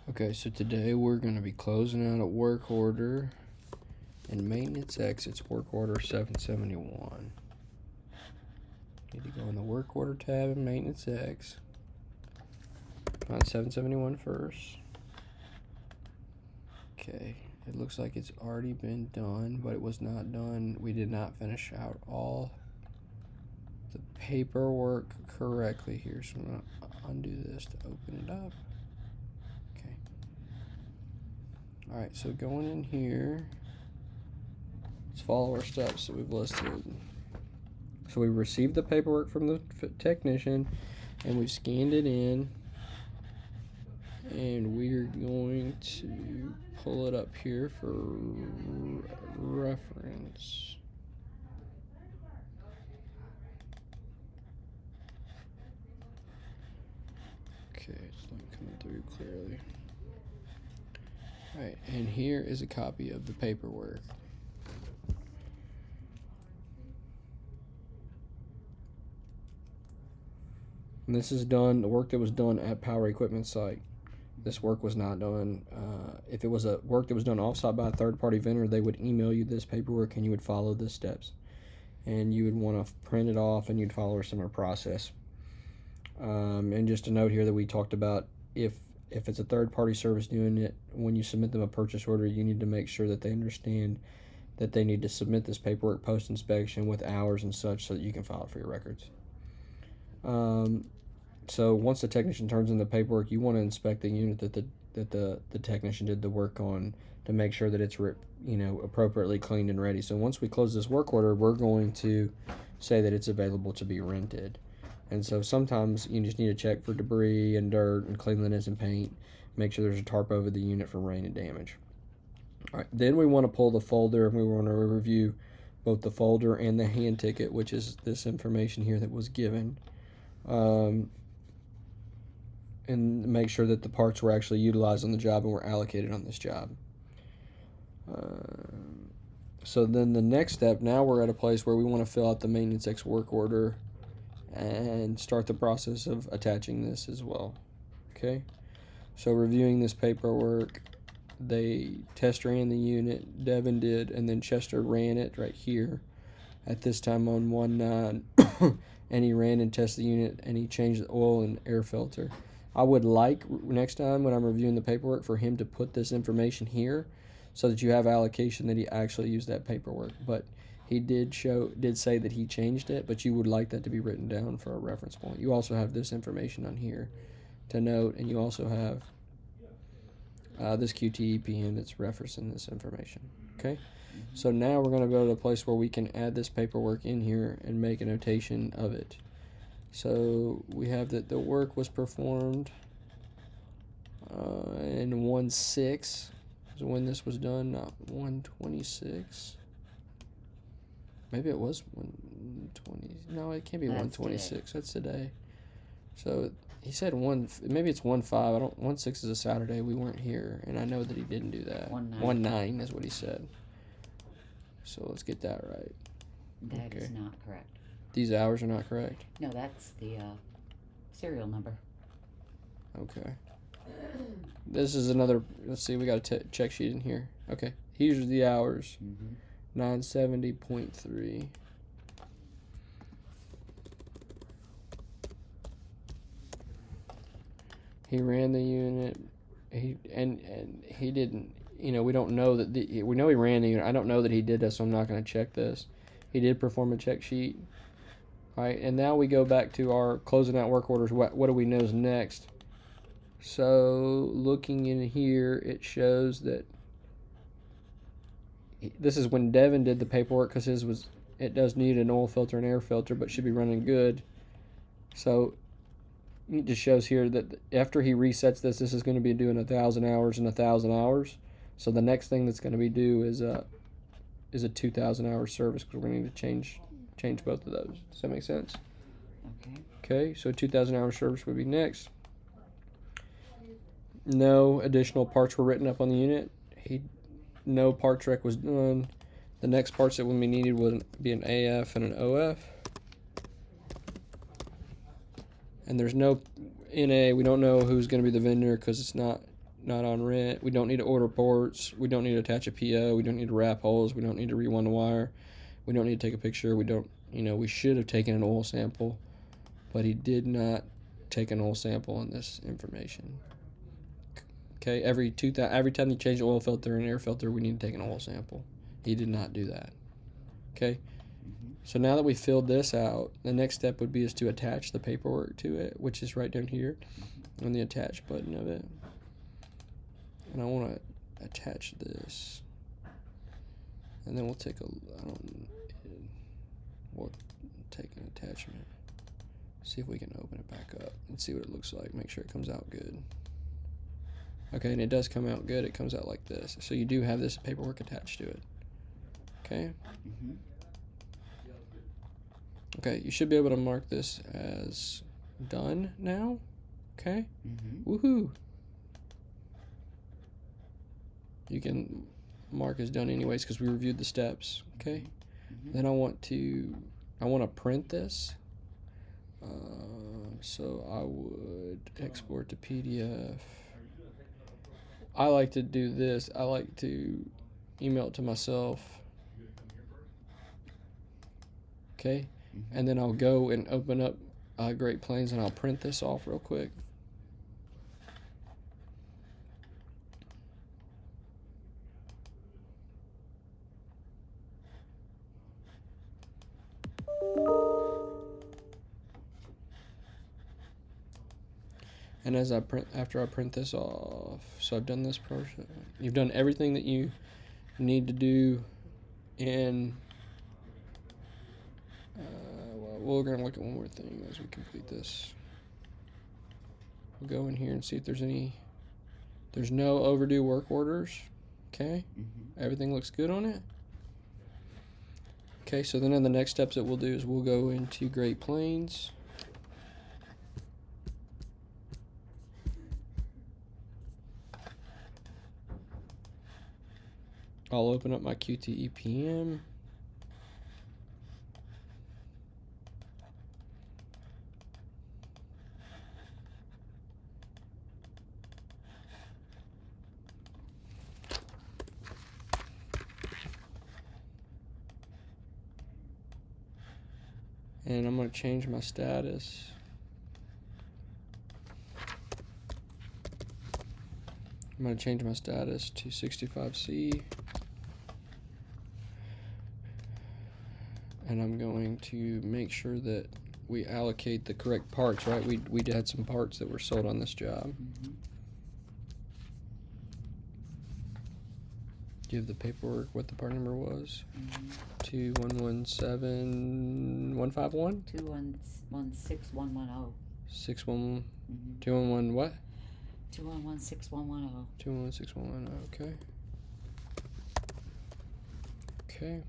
Okay, so today we're going to be closing out a work order in Maintainx. It's work order 771. Need to go in the work order tab in Maintainx. Find 771 first. Okay, it looks like it's already been done, but it was not done. We did not finish out all the paperwork correctly here, so I'm going to undo this to open it up. Okay. Alright, so going in here, let's follow our steps that we've listed. So we received the paperwork from the technician, and we've scanned it in, and we're going to pull it up here for reference. Okay, it's not coming through clearly. Alright, and here is a copy of the paperwork. And this is done, the work that was done at Power Equipment site. This work was not done. If it was a work that was done off-site by a third-party vendor, they would email you this paperwork and you would follow the steps. And you would want to print it off and you'd follow a similar process. And just a note here that we talked about, if it's a third-party service doing it, when you submit them a purchase order, you need to make sure that they understand that they need to submit this paperwork post-inspection with hours and such so that you can file it for your records. So once the technician turns in the paperwork, you want to inspect the unit that the technician did the work on to make sure that it's appropriately cleaned and ready. So once we close this work order, we're going to say that it's available to be rented. And so sometimes you just need to check for debris and dirt and cleanliness and paint. Make sure there's a tarp over the unit from rain and damage. All right, then we want to pull the folder and we want to review both the folder and the hand ticket, which is this information here that was given. And make sure that the parts were actually utilized on the job and were allocated on this job. So then the next step, now we're at a place where we want to fill out the Maintainx work order and start the process of attaching this as well. Okay, so reviewing this paperwork, they test ran the unit, Devin did, and then Chester ran it right here at this time on 1/9 and he ran and tested the unit and he changed the oil and air filter. I would like next time when I'm reviewing the paperwork for him to put this information here so that you have allocation that he actually used that paperwork. But he did say that he changed it, but you would like that to be written down for a reference point. You also have this information on here to note, and you also have this QTEPM that's referencing this information. Okay, so now we're going to go to a place where we can add this paperwork in here and make a notation of it. So we have that the work was performed in 1/6 is when this was done, not 1/26. Maybe it was 1/20. No, it can't be 1/26. That's today. So he said maybe it's 1/5. 1/6 is a Saturday. We weren't here, and I know that he didn't do that. 1/9 is what he said. So let's get that right. That is not correct. These hours are not correct? No, that's the serial number. Okay. This is another, let's see, we got a check sheet in here. Okay, here's the hours. 970.3. He ran the unit. He didn't, we don't know that we know he ran the unit. I don't know that he did this, so I'm not going to check this. He did perform a check sheet. All right, and now we go back to our closing out work orders. What do we know is next? So looking in here, it shows that this is when Devin did the paperwork, because it does need an oil filter and air filter, but should be running good. So it just shows here that after he resets this is going to be doing 1,000 hours and 1,000 hours. So the next thing that's going to be due is a 2,000 hour service, because we're going to need to change both of those. Does that make sense? Okay, so 2,000 hour service would be next. No additional parts were written up on the unit. No part trek was done. The next parts that would be needed would be an AF and an OF. And there's no NA. We don't know who's going to be the vendor because it's not not on rent. We don't need to order ports. We don't need to attach a PO. We don't need to wrap holes. We don't need to rewind the wire. We don't need to take a picture. We don't, we should have taken an oil sample, but he did not take an oil sample on this information. Okay, every time you change the oil filter and air filter, we need to take an oil sample. He did not do that. Okay, so now that we filled this out, the next step would be is to attach the paperwork to it, which is right down here on the attach button of it. And I want to attach this, and then we'll take we'll take an attachment, see if we can open it back up and see what it looks like, make sure it comes out good. Okay, and it does come out good. It comes out like this. So you do have this paperwork attached to it. Okay? Okay, you should be able to mark this as done now. Okay? Woohoo! You can mark as done anyways because we reviewed the steps. Okay? Then I want to print this. So I would export to PDF. I like to do this. I like to email it to myself. Okay? And then I'll go and open up Great Plains and I'll print this off real quick. And after I print this off, so I've done this portion. You've done everything that you need to do in. We're gonna look at one more thing as we complete this. We'll go in here and see if there's any. There's no overdue work orders. Okay, everything looks good on it. Okay, so then in the next steps that we'll do is we'll go into Great Plains. I'll open up my QTEPM. And I'm going to change my status. I'm going to change my status to 65C. And I'm going to make sure that we allocate the correct parts, right? We had some parts that were sold on this job. Do you have the paperwork, what the part number was? 2117-151? 2116110. 211 what? 2116110. 2116110, okay. Okay.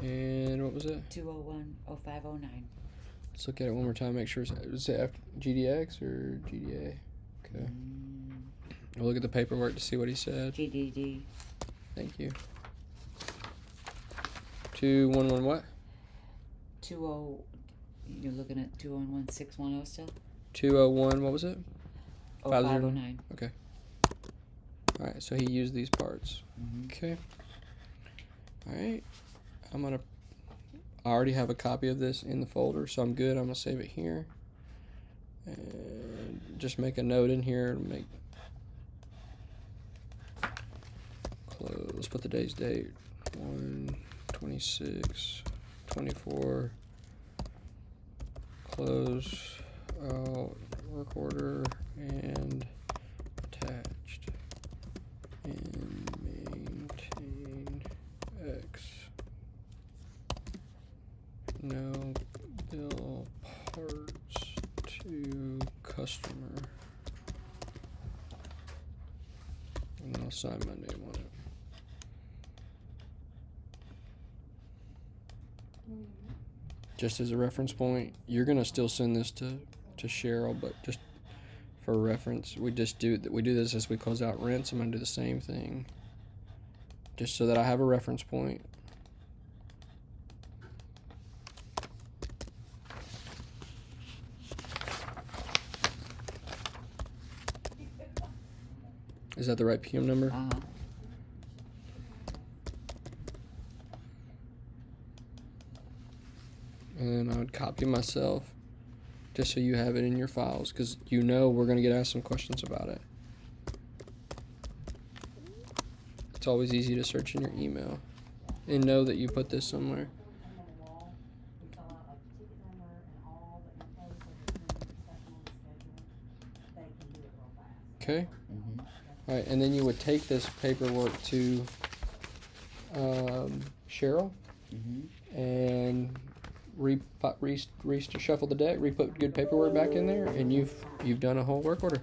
And what was it? 2010509. Let's look at it one more time, make sure it's after GDX or GDA? Okay. We'll look at the paperwork to see what he said. GDD. Thank you. 211 what? 20. You're looking at 2116110 still? 201, what was it? 0509. Okay. Alright, so he used these parts. Okay. Alright. I already have a copy of this in the folder, so I'm good. I'm going to save it here. And just make a note in here to make close. Let's put the day's date. 1/26/24. Close out work order and attached in Maintainx. No bill parts to customer. And I'll sign my name on it. Just as a reference point, you're gonna still send this to Cheryl, but just for reference, we do this as we close out rents. I'm gonna do the same thing, just so that I have a reference point. Is that the right PM number? And I would copy myself just so you have it in your files, because you know we're going to get asked some questions about it. It's always easy to search in your email and know that you put this somewhere. Okay? Mm-hmm. All right, and then you would take this paperwork to Cheryl Mm-hmm. and reshuffle the deck, re-put good paperwork back in there, and you've done a whole work order.